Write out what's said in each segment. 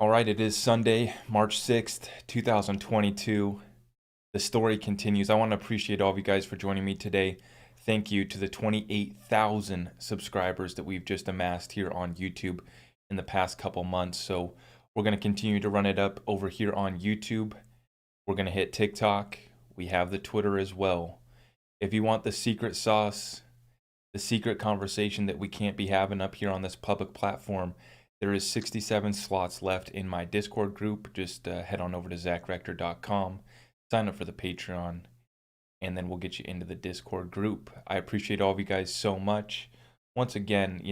All right, it is Sunday, March 6th, 2022. The story continues. I want to appreciate all of you guys for joining me today. Thank you to the 28,000 subscribers that we've just amassed here on YouTube in the past couple months. So we're going to continue to run it up over here on YouTube. We're going to hit TikTok. We have the Twitter as well. If you want the secret sauce, the secret conversation that we can't be having up here on this public platform, there is 67 slots left in my Discord group. Just head on over to zachrector.com, sign up for the Patreon, and then we'll get you into the Discord group. I appreciate all of you guys so much. Once again,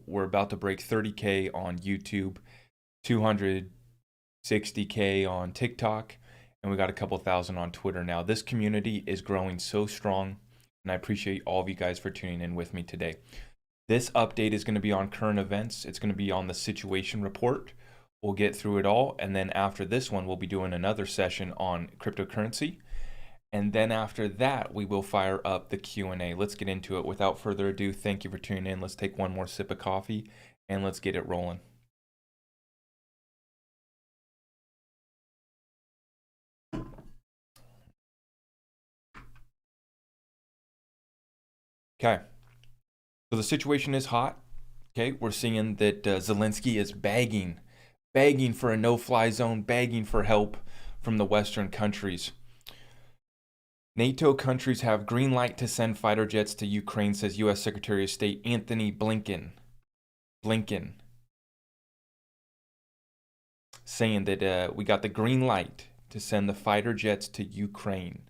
we're about to break 30K on YouTube, 260K on TikTok, and we got a couple thousand on Twitter now. This community is growing so strong, and I appreciate all of you guys for tuning in with me today. This update is going to be on current events. It's going to be on the situation report. We'll get through it all. And then after this one, we'll be doing another session on cryptocurrency. And then after that, we will fire up the Q&A. Let's get into it. Without further ado, thank you for tuning in. Let's take one more sip of coffee and let's get it rolling. Okay. So the situation is hot. Okay, we're seeing that Zelensky is begging for a no-fly zone, begging for help from the Western countries. NATO countries have green light to send fighter jets to Ukraine, says U.S. Secretary of State Anthony Blinken. Saying that we got the green light to send the fighter jets to Ukraine.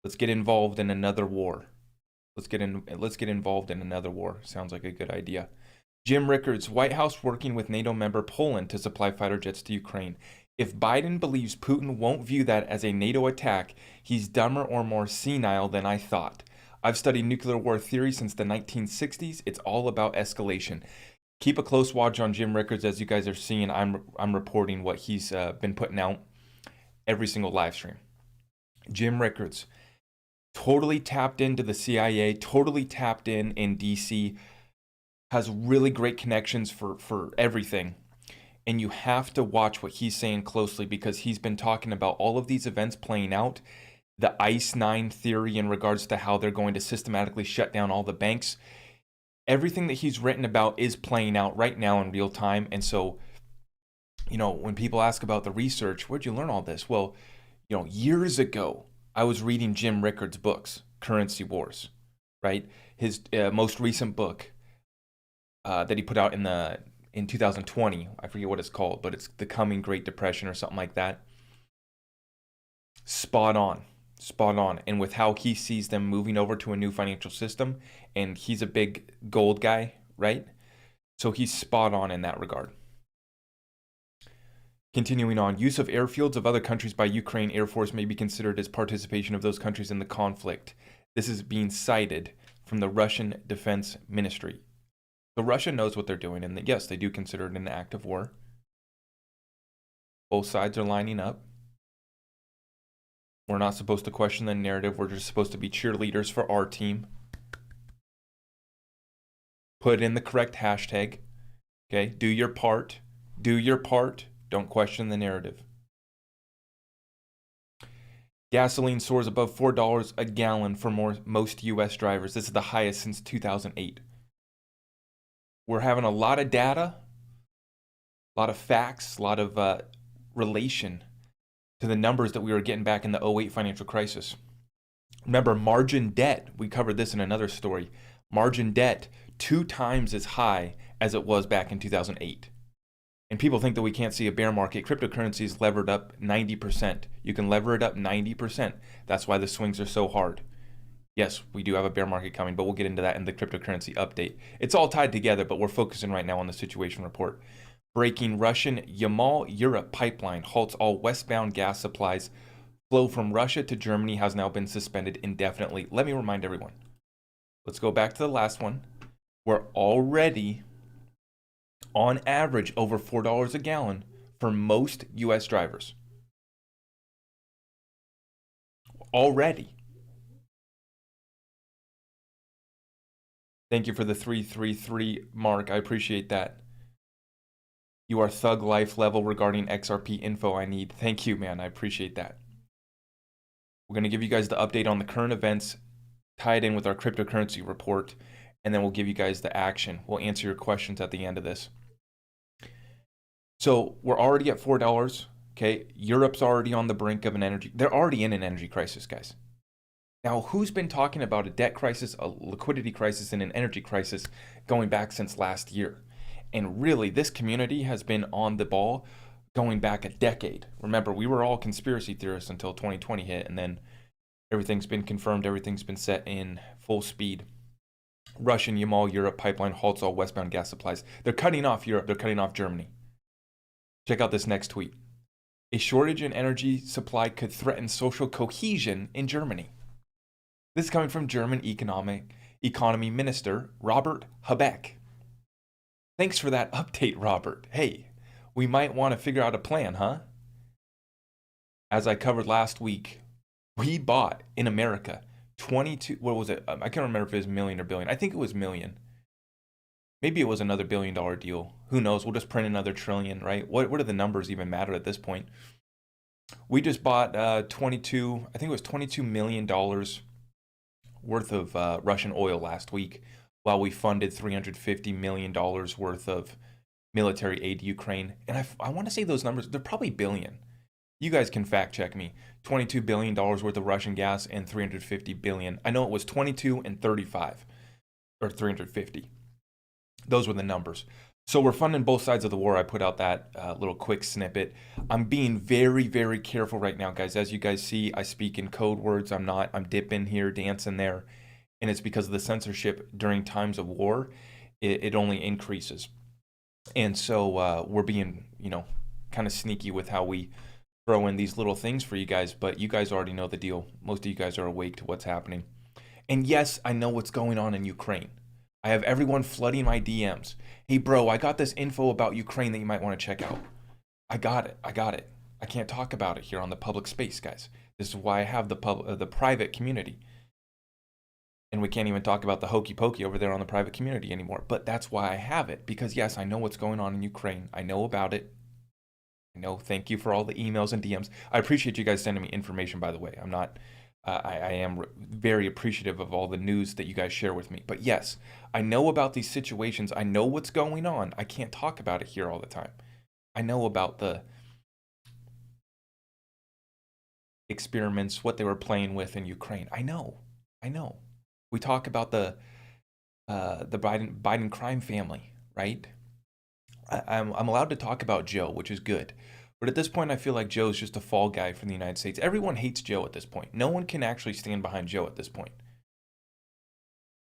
Let's get involved in another war. Let's get involved in another war. Sounds like a good idea. Jim Rickards, White House working with NATO member Poland to supply fighter jets to Ukraine. If Biden believes Putin won't view that as a NATO attack, he's dumber or more senile than I thought. I've studied nuclear war theory since the 1960s. It's all about escalation. Keep a close watch on Jim Rickards. As you guys are seeing, I'm reporting what he's been putting out every single live stream. Jim Rickards, totally tapped into the CIA, totally tapped in DC, has really great connections for everything. And you have to watch what he's saying closely because he's been talking about all of these events playing out. The ICE-9 theory in regards to how they're going to systematically shut down all the banks. Everything that he's written about is playing out right now in real time. And so, when people ask about the research, where'd you learn all this? Well, years ago, I was reading Jim Rickards' books, Currency Wars, right? His most recent book that he put out in 2020. I forget what it's called, but it's The Coming Great Depression or something like that. Spot on. And with how he sees them moving over to a new financial system, and he's a big gold guy, right? So he's spot on in that regard. Continuing on, use of airfields of other countries by Ukraine Air Force may be considered as participation of those countries in the conflict. This is being cited from the Russian Defense Ministry. So Russia knows what they're doing, and yes, they do consider it an act of war. Both sides are lining up. We're not supposed to question the narrative. We're just supposed to be cheerleaders for our team. Put in the correct hashtag. Okay, do your part. Don't question the narrative. Gasoline soars above $4 a gallon for most U.S. drivers. This is the highest since 2008. We're having a lot of data, a lot of facts, a lot of relation to the numbers that we were getting back in the 08 financial crisis. Remember, margin debt, we covered this in another story. Margin debt, 2 times as high as it was back in 2008. And people think that we can't see a bear market. Cryptocurrency is levered up 90%. You can lever it up 90%. That's why the swings are so hard. Yes, we do have a bear market coming, but we'll get into that in the cryptocurrency update. It's all tied together, but we're focusing right now on the situation report. Breaking Russian Yamal Europe pipeline halts all westbound gas supplies. Flow from Russia to Germany has now been suspended indefinitely. Let me remind everyone. Let's go back to the last one. We're already on average over $4 a gallon for most U.S. drivers. Already. Thank you for the 333 mark. I appreciate that. You are thug life level regarding XRP info I need. Thank you, man. I appreciate that. We're going to give you guys the update on the current events tied in with our cryptocurrency report, and then we'll give you guys the action. We'll answer your questions at the end of this. So we're already at $4. Okay, Europe's already on the brink of an energy. They're already in an energy crisis, guys. Now, who's been talking about a debt crisis, a liquidity crisis, and an energy crisis going back since last year? And really, this community has been on the ball going back a decade. Remember, we were all conspiracy theorists until 2020 hit, and then everything's been confirmed. Everything's been set in full speed. Russian Yamal Europe pipeline halts all westbound gas supplies. They're cutting off Europe. They're cutting off Germany. Check out this next tweet. A shortage in energy supply could threaten social cohesion in Germany. This is coming from German economy minister Robert Habeck. Thanks for that update, Robert. Hey, we might want to figure out a plan, huh? As I covered last week, we bought in America 22, what was it? I can't remember if it was million or billion. I think it was million. Maybe it was another $1 billion deal. Who knows? We'll just print another trillion, right? What do the numbers even matter at this point? We just bought I think it was $22 million worth of Russian oil last week, while we funded $350 million worth of military aid to Ukraine. And I want to say those numbers, they're probably billion. You guys can fact check me. $22 billion worth of Russian gas and $350 billion. I know it was 22 and 35, or 350. Those were the numbers. So we're funding both sides of the war. I put out that little quick snippet. I'm being very, very careful right now, guys. As you guys see, I speak in code words. I'm dipping here, dancing there. And it's because of the censorship during times of war. It only increases. And so we're being, kind of sneaky with how we throw in these little things for you guys. But you guys already know the deal. Most of you guys are awake to what's happening. And yes, I know what's going on in Ukraine. I have everyone flooding my DMs. Hey, bro, I got this info about Ukraine that you might want to check out. I got it. I can't talk about it here on the public space, guys. This is why I have the private community. And we can't even talk about the hokey pokey over there on the private community anymore. But that's why I have it. Because, yes, I know what's going on in Ukraine. I know about it. I know. Thank you for all the emails and DMs. I appreciate you guys sending me information, by the way. I'm not... I am very appreciative of all the news that you guys share with me. But yes, I know about these situations. I know what's going on. I can't talk about it here all the time. I know about the experiments, what they were playing with in Ukraine. I know. We talk about the Biden crime family, right? I'm allowed to talk about Joe, which is good. But at this point, I feel like Joe's just a fall guy from the United States. Everyone hates Joe at this point. No one can actually stand behind Joe at this point.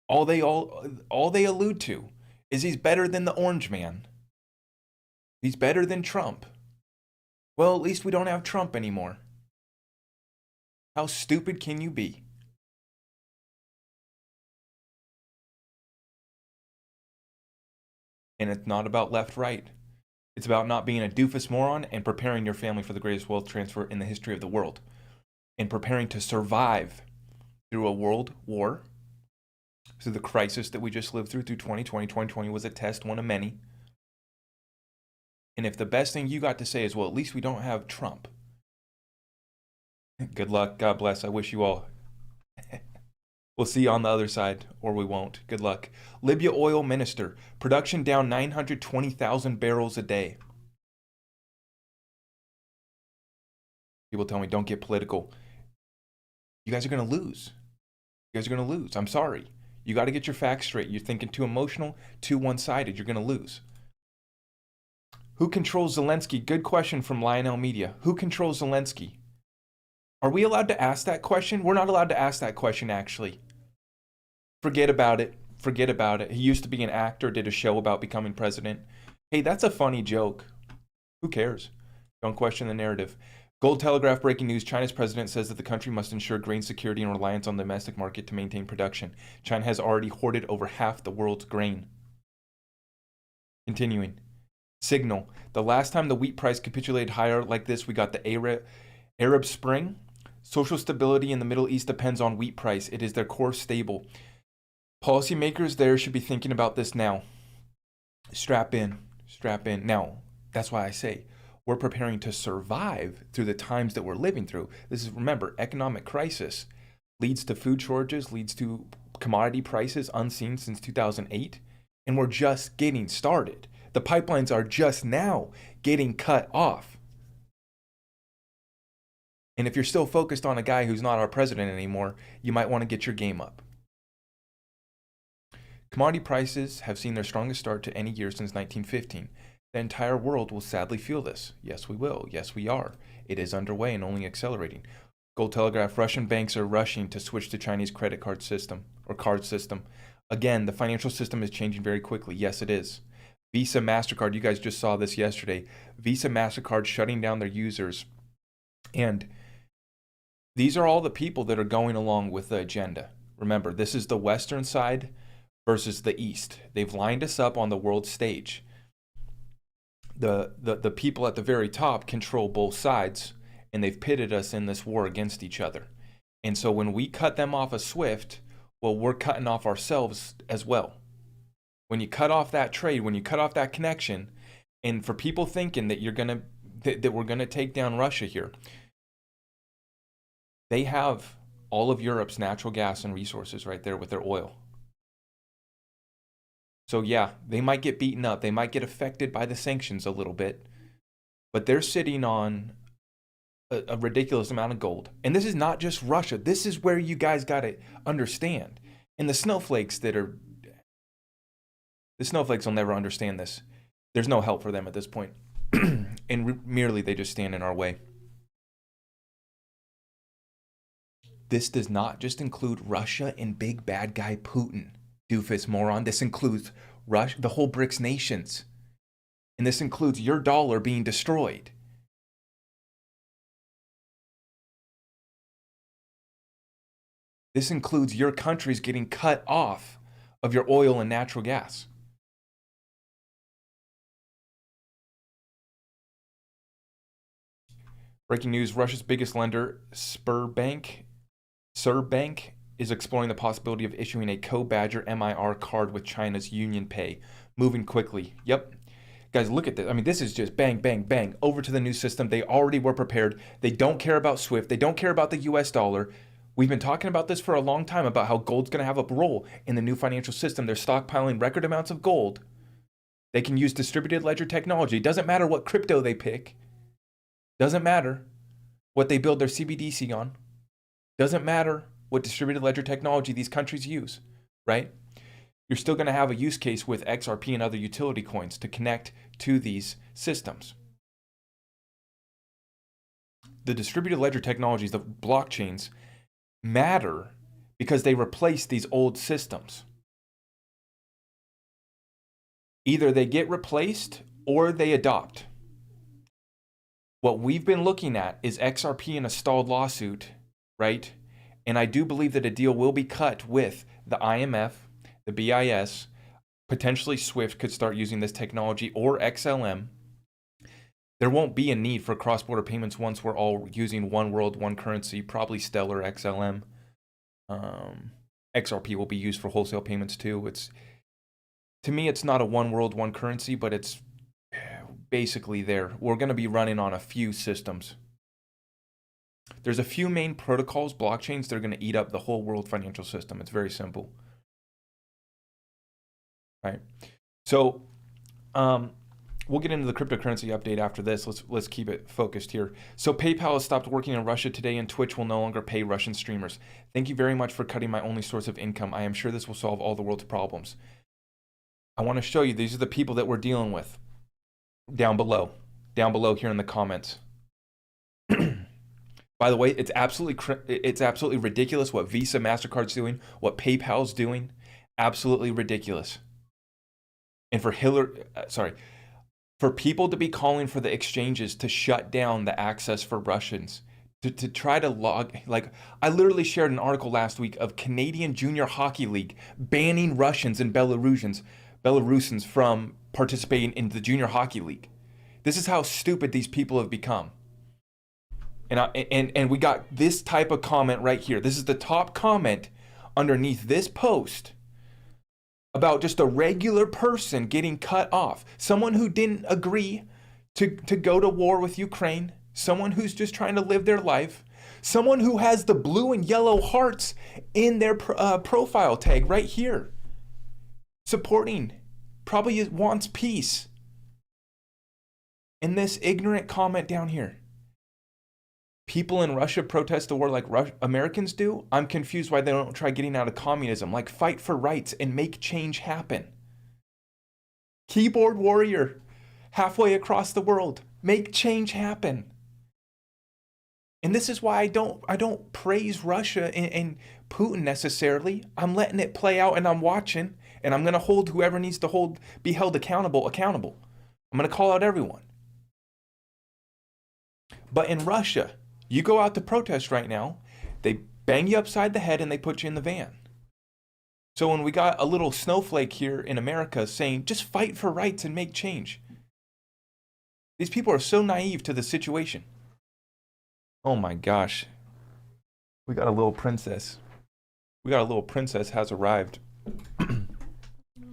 All they allude to is he's better than the orange man. He's better than Trump. Well, at least we don't have Trump anymore. How stupid can you be? And it's not about left-right. It's about not being a doofus moron and preparing your family for the greatest wealth transfer in the history of the world. And preparing to survive through a world war, through the crisis that we just lived through 2020. 2020 was a test, one of many. And if the best thing you got to say is, well, at least we don't have Trump. Good luck. God bless. I wish you all. We'll see you on the other side, or we won't. Good luck. Libya oil minister. Production down 920,000 barrels a day. People tell me, don't get political. You guys are going to lose. I'm sorry. You got to get your facts straight. You're thinking too emotional, too one-sided. You're going to lose. Who controls Zelensky? Good question from Lionel Media. Who controls Zelensky? Are we allowed to ask that question? We're not allowed to ask that question, actually. Forget about it. He used to be an actor, did a show about becoming president. Hey, that's a funny joke. Who cares? Don't question the narrative. Gold Telegraph breaking news. China's president says that the country must ensure grain security and reliance on the domestic market to maintain production. China has already hoarded over half the world's grain. Continuing. Signal. The last time the wheat price capitulated higher like this, we got the Arab Spring. Social stability in the Middle East depends on wheat price. It is their core stable. Policymakers there should be thinking about this now. Strap in. Now, That's why I say we're preparing to survive through the times that we're living through. This is, remember, economic crisis leads to food shortages, leads to commodity prices unseen since 2008, and we're just getting started. The pipelines are just now getting cut off. And if you're still focused on a guy who's not our president anymore, you might want to get your game up. Commodity prices have seen their strongest start to any year since 1915. The entire world will sadly feel this. Yes, we will. Yes, we are. It is underway and only accelerating. Gold Telegraph, Russian banks are rushing to switch to Chinese credit card system or card system. Again, the financial system is changing very quickly. Yes, it is. Visa, MasterCard, you guys just saw this yesterday. Visa, MasterCard shutting down their users. And these are all the people that are going along with the agenda. Remember, this is the Western side versus the East. They've lined us up on the world stage. The people at the very top control both sides, and they've pitted us in this war against each other. And so when we cut them off of SWIFT, well, we're cutting off ourselves as well. When you cut off that trade, when you cut off that connection, and for people thinking that that we're gonna take down Russia here, they have all of Europe's natural gas and resources right there with their oil. So yeah, they might get beaten up. They might get affected by the sanctions a little bit, but they're sitting on a ridiculous amount of gold. And this is not just Russia. This is where you guys got to understand. And the snowflakes will never understand this. There's no help for them at this point. And merely they just stand in our way. This does not just include Russia and big bad guy Putin. Doofus moron. This includes Russia, the whole BRICS nations. And this includes your dollar being destroyed. This includes your countries getting cut off of your oil and natural gas. Breaking news, Russia's biggest lender, Sberbank, is exploring the possibility of issuing a Co-Badger MIR card with China's UnionPay. Moving quickly. Yep. Guys, look at this. I mean, this is just bang, bang, bang. Over to the new system. They already were prepared. They don't care about SWIFT. They don't care about the US dollar. We've been talking about this for a long time, about how gold's going to have a role in the new financial system. They're stockpiling record amounts of gold. They can use distributed ledger technology. It doesn't matter what crypto they pick. Doesn't matter what they build their CBDC on. Doesn't matter what distributed ledger technology these countries use, right? You're still going to have a use case with XRP and other utility coins to connect to these systems. The distributed ledger technologies, the blockchains, matter because they replace these old systems. Either they get replaced or they adopt. What we've been looking at is XRP in a stalled lawsuit, right? And I do believe that a deal will be cut with the IMF, the BIS, potentially SWIFT could start using this technology, or XLM. There won't be a need for cross-border payments once we're all using one world, one currency, probably Stellar XLM. XRP will be used for wholesale payments too. To me, it's not a one world, one currency, but it's basically there. We're going to be running on a few systems. There's a few main protocols, blockchains, that are going to eat up the whole world financial system. It's very simple. Right. So we'll get into the cryptocurrency update after this. Let's keep it focused here. So PayPal has stopped working in Russia today, and Twitch will no longer pay Russian streamers. Thank you very much for cutting my only source of income. I am sure this will solve all the world's problems. I want to show you, these are the people that we're dealing with. Down below here in the comments. By the way, it's absolutely ridiculous what Visa, MasterCard's doing, what PayPal's doing. Absolutely ridiculous. And for people to be calling for the exchanges to shut down the access for Russians, to try to log, like, I literally shared an article last week of Canadian Junior Hockey League banning Russians and Belarusians from participating in the Junior Hockey League. This is how stupid these people have become. And we got this type of comment right here. This is the top comment underneath this post about just a regular person getting cut off. Someone who didn't agree to go to war with Ukraine, someone who's just trying to live their life, someone who has the blue and yellow hearts in their profile tag right here, supporting, probably wants peace. And this ignorant comment down here, people in Russia protest the war like Americans do. I'm confused why they don't try getting out of communism, like fight for rights and make change happen. Keyboard warrior, halfway across the world, make change happen. And this is why I don't praise Russia and Putin necessarily. I'm letting it play out and I'm watching, and I'm gonna hold whoever needs to be held accountable. I'm gonna call out everyone. But in Russia, you go out to protest right now, they bang you upside the head and they put you in the van. So when we got a little snowflake here in America saying, just fight for rights and make change. These people are so naive to the situation. Oh my gosh. We got a little princess. Has arrived.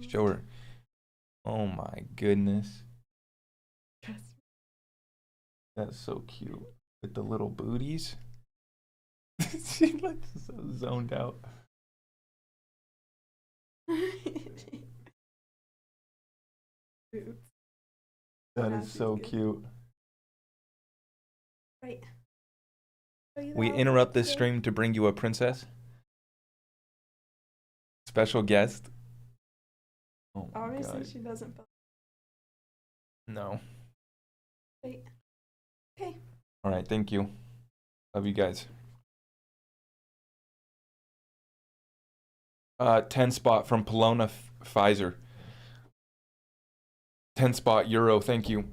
Show her. Oh my goodness. That's so cute. With the little booties. She looks so zoned out. That is so cute. Right. We interrupt this stream to bring you a princess. Special guest. Oh my Obviously, God. she doesn't. No. Wait. Okay. All right, thank you. Love you guys. 10 spot from Polona Pfizer. 10 spot euro, thank you.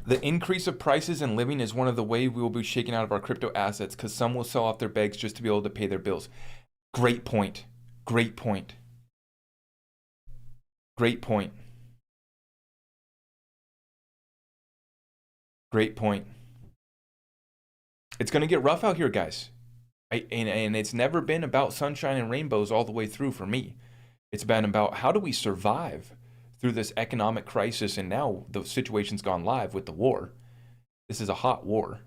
The increase of prices and living is one of the ways we will be shaken out of our crypto assets, because some will sell off their bags just to be able to pay their bills. Great point. Great point. Great point. Great point. It's going to get rough out here, guys. And it's never been about sunshine and rainbows all the way through for me. It's been about how do we survive through this economic crisis, and now the situation's gone live with the war. This is a hot war,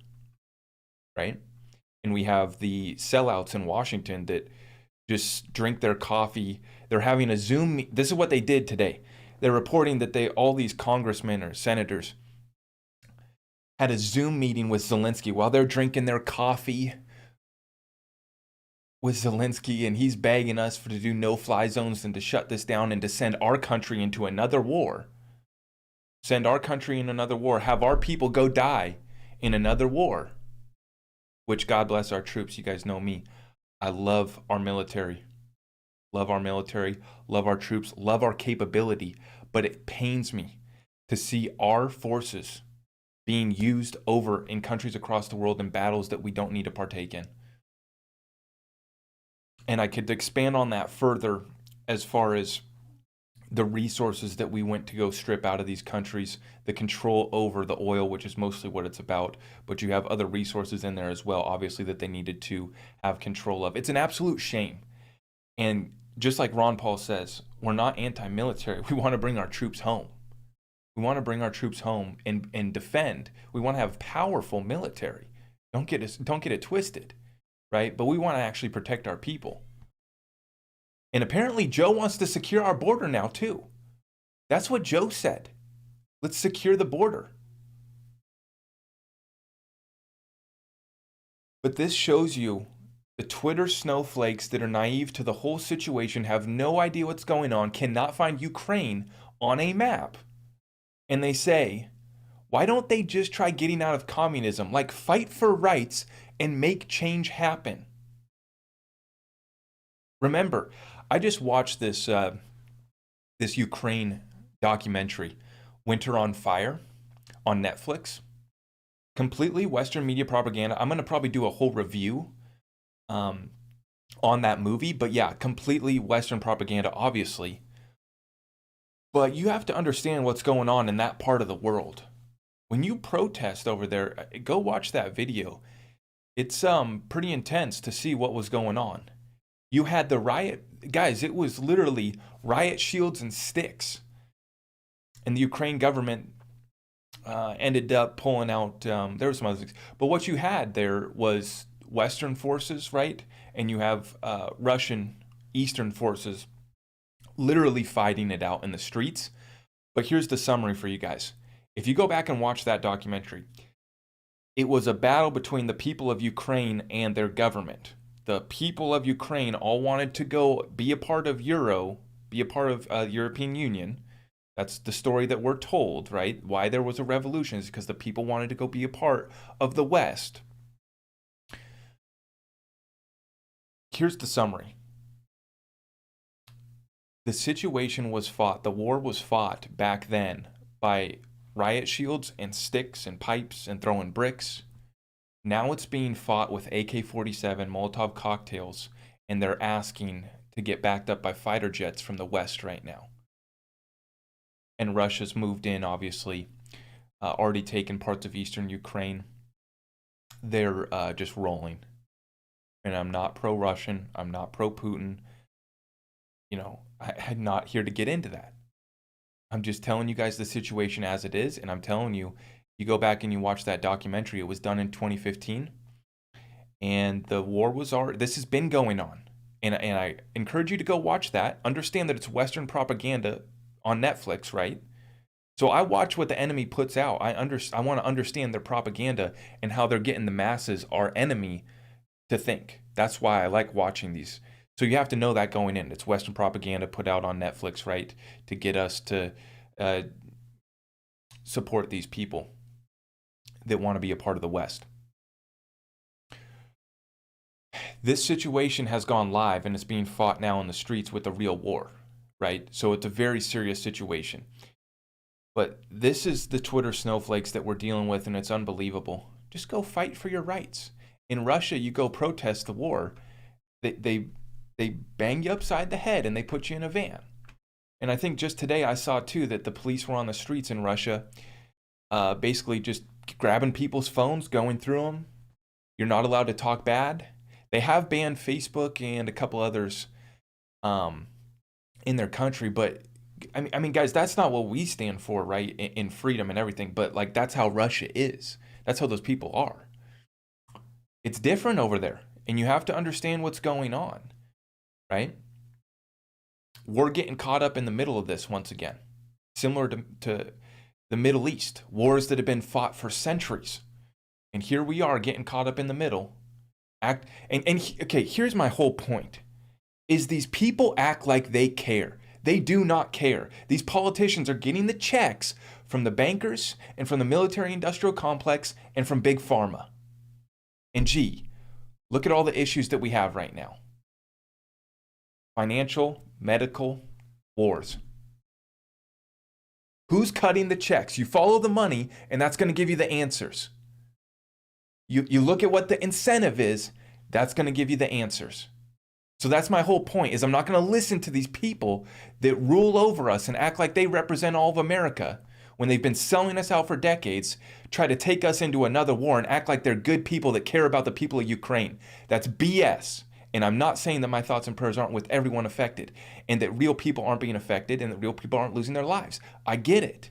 right? And we have the sellouts in Washington that just drink their coffee. They're having a Zoom. This is what they did today. They're reporting that all these congressmen or senators had a Zoom meeting with Zelensky while they're drinking their coffee with Zelensky, and he's begging us to do no-fly zones and to shut this down and to send our country into another war. Send our country in another war. Have our people go die in another war. Which, God bless our troops. You guys know me. I love our military. Love our military. Love our troops. Love our capability. But it pains me to see our forces being used over in countries across the world in battles that we don't need to partake in. And I could expand on that further as far as the resources that we went to go strip out of these countries, the control over the oil, which is mostly what it's about, but you have other resources in there as well, obviously, that they needed to have control of. It's an absolute shame. And just like Ron Paul says, we're not anti-military. We want to bring our troops home. We want to bring our troops home and defend. We want to have powerful military. Don't get it twisted. Right? But we want to actually protect our people. And apparently Joe wants to secure our border now too. That's what Joe said. Let's secure the border. But this shows you the Twitter snowflakes that are naive to the whole situation, have no idea what's going on, cannot find Ukraine on a map. And they say, why don't they just try getting out of communism? Like, fight for rights and make change happen. Remember, I just watched this Ukraine documentary, Winter on Fire, on Netflix. Completely Western media propaganda. I'm going to probably do a whole review on that movie. But yeah, completely Western propaganda, obviously. But you have to understand what's going on in that part of the world. When you protest over there, go watch that video. It's pretty intense to see what was going on. You had the riot, guys, it was literally riot shields and sticks. And the Ukraine government ended up pulling out. There were some other things, but what you had there was Western forces, right? And you have Russian Eastern forces literally fighting it out in the streets. But here's the summary for you guys. If you go back and watch that documentary, it was a battle between the people of Ukraine and their government. The people of Ukraine all wanted to go be a part of be a part of the European Union. That's the story that we're told, right? Why there was a revolution is because the people wanted to go be a part of the West. Here's the summary. The situation was fought, the war was fought back then by riot shields and sticks and pipes and throwing bricks. Now it's being fought with AK-47 Molotov cocktails, and they're asking to get backed up by fighter jets from the West right now. And Russia's moved in, obviously, already taken parts of eastern Ukraine. They're just rolling. And I'm not pro-Russian. I'm not pro-Putin. You know, I'm not here to get into that. I'm just telling you guys the situation as it is, and I'm telling you, you go back and you watch that documentary. It was done in 2015, and the war was already. This has been going on, and I encourage you to go watch that. Understand that it's Western propaganda on Netflix, right? So I watch what the enemy puts out. I want to understand their propaganda and how they're getting the masses, our enemy, to think. That's why I like watching these. So you have to know that going in. It's Western propaganda put out on Netflix, right, to get us to support these people that want to be a part of the West. This situation has gone live and it's being fought now in the streets with a real war, right? So it's a very serious situation. But this is the Twitter snowflakes that we're dealing with, and it's unbelievable. Just go fight for your rights. In Russia, you go protest the war. They bang you upside the head and they put you in a van. And I think just today I saw too that the police were on the streets in Russia, basically just grabbing people's phones, going through them. You're not allowed to talk bad. They have banned Facebook and a couple others in their country, but I mean, guys, that's not what we stand for, right? In freedom and everything, but like that's how Russia is. That's how those people are. It's different over there, and you have to understand what's going on, right? We're getting caught up in the middle of this once again, similar to the Middle East, wars that have been fought for centuries. And here we are getting caught up in the middle. Okay, here's my whole point, is these people act like they care. They do not care. These politicians are getting the checks from the bankers and from the military-industrial complex and from Big Pharma. And gee, look at all the issues that we have right now. Financial, medical, wars. Who's cutting the checks? You follow the money, and that's going to give you the answers. You look at what the incentive is, that's going to give you the answers. So that's my whole point, is I'm not going to listen to these people that rule over us and act like they represent all of America when they've been selling us out for decades, try to take us into another war and act like they're good people that care about the people of Ukraine. That's BS. And I'm not saying that my thoughts and prayers aren't with everyone affected and that real people aren't being affected and that real people aren't losing their lives. I get it.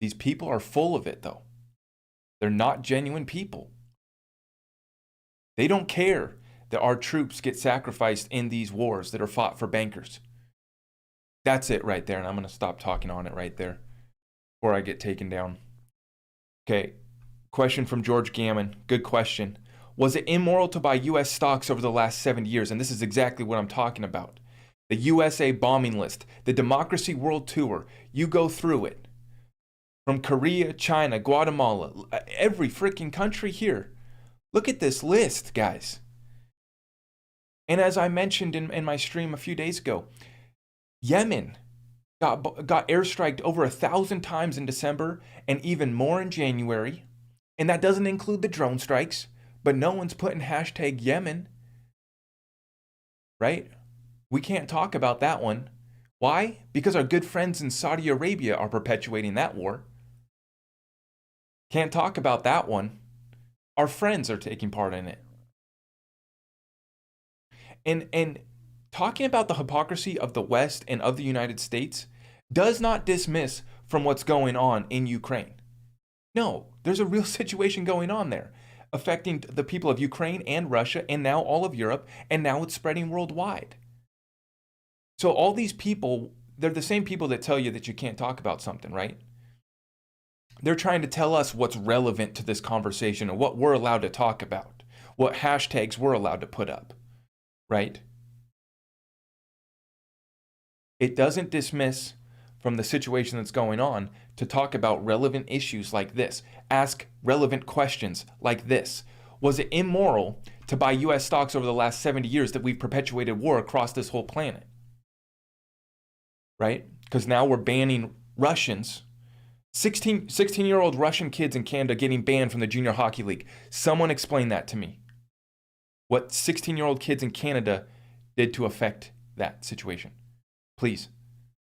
These people are full of it, though. They're not genuine people. They don't care that our troops get sacrificed in these wars that are fought for bankers. That's it right there, and I'm going to stop talking on it right there before I get taken down. Okay, question from George Gammon. Good question. Was it immoral to buy U.S. stocks over the last 70 years? And this is exactly what I'm talking about. The USA bombing list, the Democracy World Tour, you go through it. From Korea, China, Guatemala, every freaking country here. Look at this list, guys. And as I mentioned in my stream a few days ago, Yemen got airstriked over 1,000 times in December and even more in January. And that doesn't include the drone strikes, but no one's putting hashtag Yemen, right? We can't talk about that one. Why? Because our good friends in Saudi Arabia are perpetuating that war. Can't talk about that one. Our friends are taking part in it. And talking about the hypocrisy of the West and of the United States does not dismiss from what's going on in Ukraine. No, there's a real situation going on there, affecting the people of Ukraine and Russia and now all of Europe, and now it's spreading worldwide. So all these people, they're the same people that tell you that you can't talk about something, right? They're trying to tell us what's relevant to this conversation and what we're allowed to talk about, what hashtags we're allowed to put up, right? It doesn't dismiss from the situation that's going on to talk about relevant issues like this. Ask relevant questions like this. Was it immoral to buy US stocks over the last 70 years that we've perpetuated war across this whole planet? Right? Because now we're banning Russians. 16-year-old Russian kids in Canada getting banned from the Junior Hockey League. Someone explain that to me. What 16-year-old kids in Canada did to affect that situation. Please.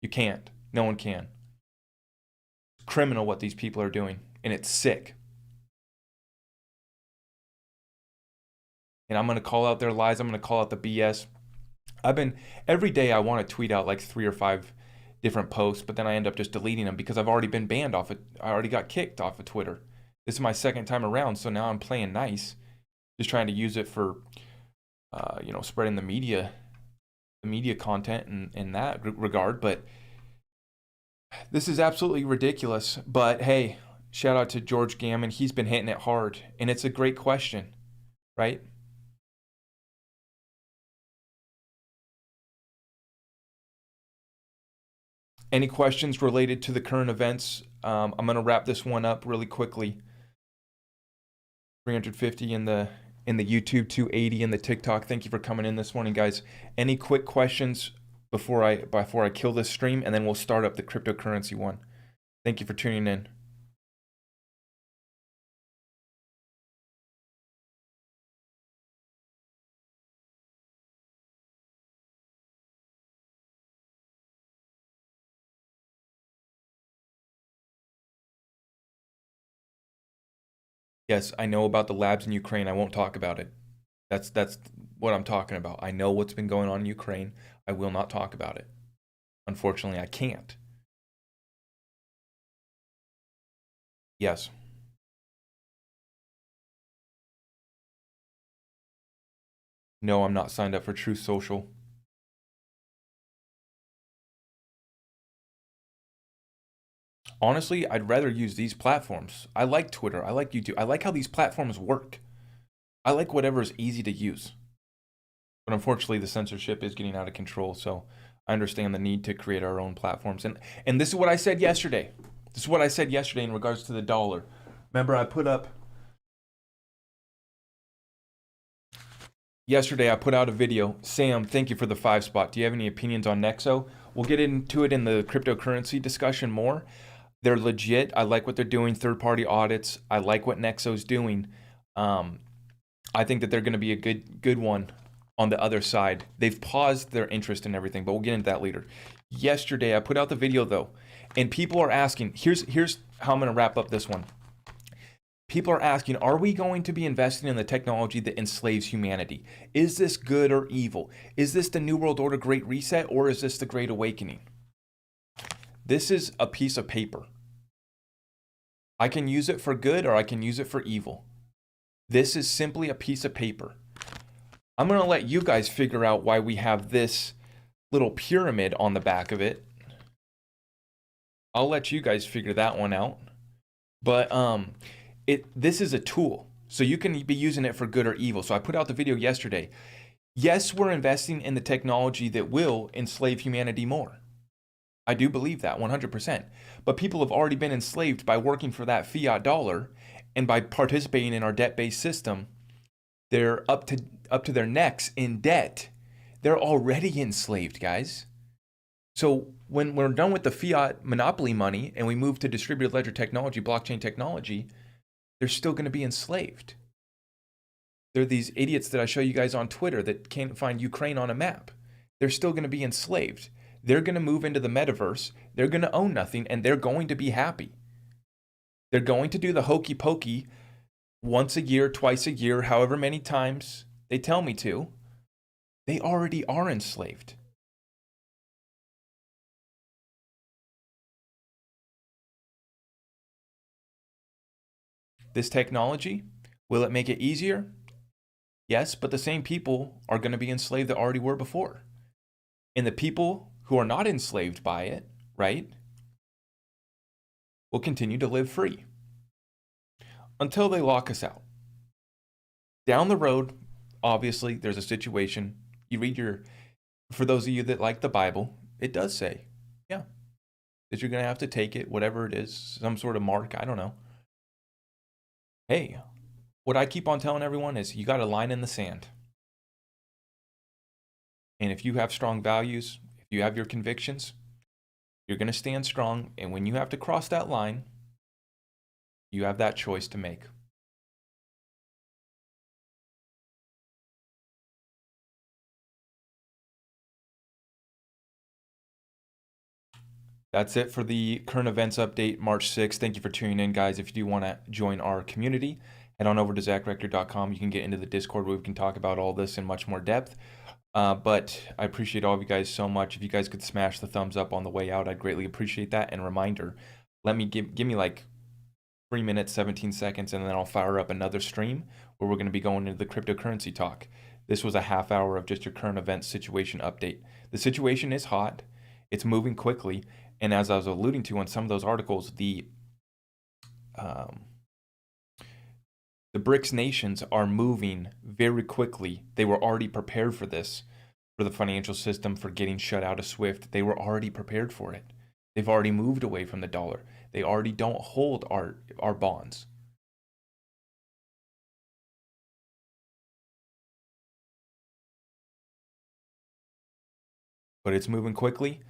You can't. No one can. It's criminal what these people are doing, and it's sick. And I'm going to call out their lies. I'm going to call out the BS. Every day I want to tweet out like 3 or 5 different posts, but then I end up just deleting them because I've already been banned off it. I already got kicked off of Twitter. This is my second time around, so now I'm playing nice, just trying to use it for, spreading the media content in that regard. But this is absolutely ridiculous. But hey, shout out to George Gammon. He's been hitting it hard, and it's a great question, right? Any questions related to the current events? I'm going to wrap this one up really quickly. 350 in the YouTube, 280 in the TikTok. Thank you for coming in this morning, guys. Any quick questions before I kill this stream, and then we'll start up the cryptocurrency one. Thank you for tuning in. Yes, I know about the labs in Ukraine. I won't talk about it. That's what I'm talking about. I know what's been going on in Ukraine. I will not talk about it. Unfortunately, I can't. Yes. No, I'm not signed up for Truth Social. Honestly, I'd rather use these platforms. I like Twitter. I like YouTube. I like how these platforms work. I like whatever is easy to use. But unfortunately, the censorship is getting out of control. So I understand the need to create our own platforms. And this is what I said yesterday. This is what I said yesterday in regards to the dollar. Remember, yesterday I put out a video. Sam, thank you for the 5 spot. Do you have any opinions on Nexo? We'll get into it in the cryptocurrency discussion more. They're legit. I like what they're doing. Third-party audits. I like what Nexo's doing. I think that they're going to be a good one on the other side. They've paused their interest in everything, but we'll get into that later. Yesterday, I put out the video, though, and people are asking, here's how I'm going to wrap up this one. People are asking, are we going to be investing in the technology that enslaves humanity? Is this good or evil? Is this the New World Order Great Reset, or is this the Great Awakening? This is a piece of paper. I can use it for good or I can use it for evil. This is simply a piece of paper. I'm going to let you guys figure out why we have this little pyramid on the back of it. I'll let you guys figure that one out. But this is a tool, so you can be using it for good or evil. So I put out the video yesterday. Yes, we're investing in the technology that will enslave humanity more. I do believe that 100%. But people have already been enslaved by working for that fiat dollar, and by participating in our debt-based system, they're up to their necks in debt. They're already enslaved, guys. So when we're done with the fiat monopoly money and we move to distributed ledger technology, blockchain technology, they're still going to be enslaved. They're these idiots that I show you guys on Twitter that can't find Ukraine on a map. They're still going to be enslaved. They're going to move into the metaverse. They're going to own nothing, and they're going to be happy. They're going to do the hokey pokey once a year, twice a year, however many times they tell me to. They already are enslaved. This technology, will it make it easier? Yes, but the same people are going to be enslaved that already were before. And the people who are not enslaved by it, right, will continue to live free until they lock us out. Down the road, obviously, there's a situation. You read for those of you that like the Bible, it does say, yeah, that you're going to have to take it, whatever it is, some sort of mark, I don't know. Hey, what I keep on telling everyone is you got a line in the sand. And if you have strong values, if you have your convictions, you're going to stand strong. And when you have to cross that line, you have that choice to make. That's it for the current events update, March 6th. Thank you for tuning in, guys. If you do want to join our community, head on over to zachrector.com. You can get into the Discord where we can talk about all this in much more depth. But I appreciate all of you guys so much. If you guys could smash the thumbs up on the way out, I'd greatly appreciate that. And reminder, give me like 3 minutes, 17 seconds, and then I'll fire up another stream where we're going to be going into the cryptocurrency talk. This was a half hour of just your current events situation update. The situation is hot. It's moving quickly. And as I was alluding to in some of those articles, the BRICS nations are moving very quickly. They were already prepared for this, for the financial system, for getting shut out of SWIFT. They were already prepared for it. They've already moved away from the dollar. They already don't hold our bonds. But it's moving quickly.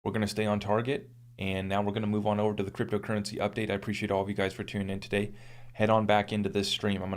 We're going to stay on target. And now we're going to move on over to the cryptocurrency update. I appreciate all of you guys for tuning in today. Head on back into this stream. I'm going to